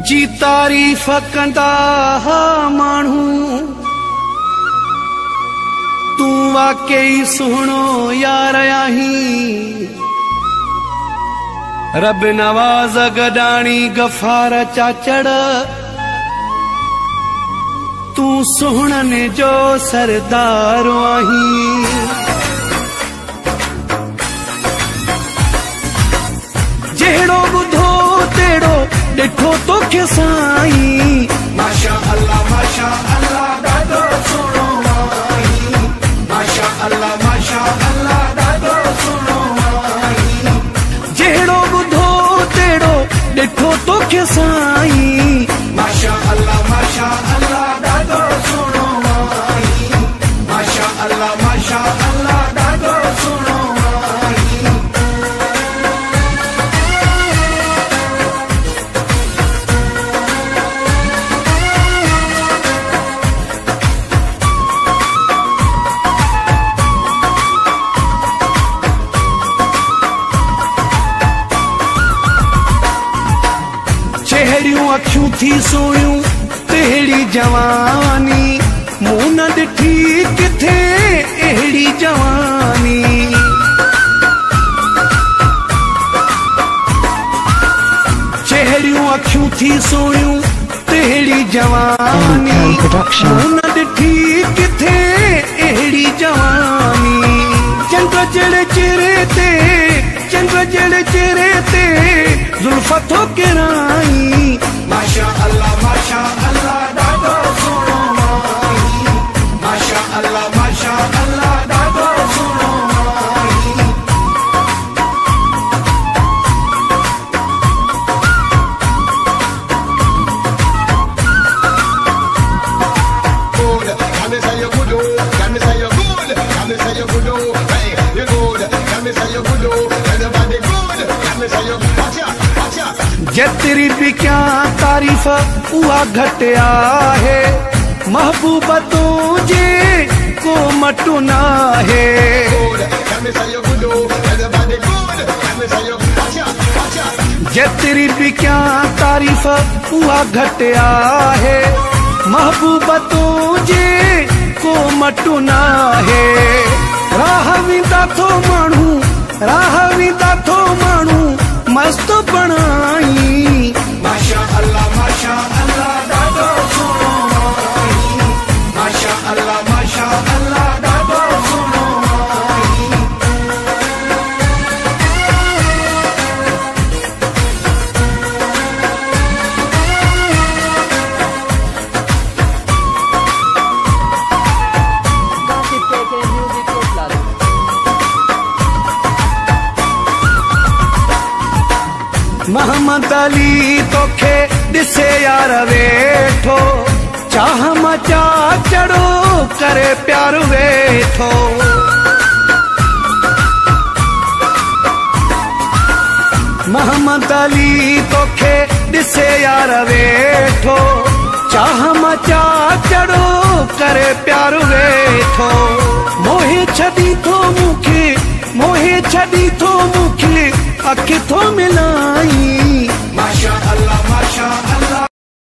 जी तारीफ़ कंदा माण्हू तू वाकई सुहिणो यार आहीं। रब नवाज़ गडाणी गफ़ार चाचड़ तू सुहिणनि जो सरदार आहीं। जहिड़ो ॿुधो तहिड़ो ॾिठो तोखे साईं। माशा अल्लाह ॾाढो सुहिणो आहीं। माशा अल्लाह ॾाढो सुहिणो आहीं। जहिड़ो ॿुधो तहिड़ो ॾिठो तोखे साईं। माशा अल्लाह ॾाढो सुहिणो आहीं। माशा अल्लाह ॾाढो सुहिणो आहीं। चेहरियूं अखियूं थी सोयूं तेड़ी जवानी मूं न ॾिठी किथे अहिड़ी जवानी। चेहरियूं अखियूं थी सोयूं तेड़ी जवानी मूं न ॾिठी किथे अहिड़ी जवानी। चंद्र जहिड़े चेहरे ते ज़ुल्फ़ थो किराई। माशा अल्लाह ॾाढो सुहिणो आहीं। माशा अल्लाह ॾाढो सुहिणो आहीं। जेतिरी भी क्या तारीफ़ उहा घटि आहे। महबूबा तुझे को मटु नाहे। जेतिरी भी क्या तारीफ़ उहा घटि आहे। महबूबा तुझे को मटु नाहे। राह वेंदा थो माण्हू मस्त बणाई। माशा अल्लाह ॾाढो सुहिणो आहीं। माशा अल्लाह ॾाढो सुहिणो आहीं। मोहम्मद अली तोखे ॾिसे यार वेठो। चाह मचा चढ़ो करे प्यार वेठो। मोहम्मद अली तोखे ॾिसे यार वेठो। चाह मचा चढ़ो करे प्यार वेठो। मोहे छॾी थो मूंखे अखि थो मिलाई। माशा अल्लाह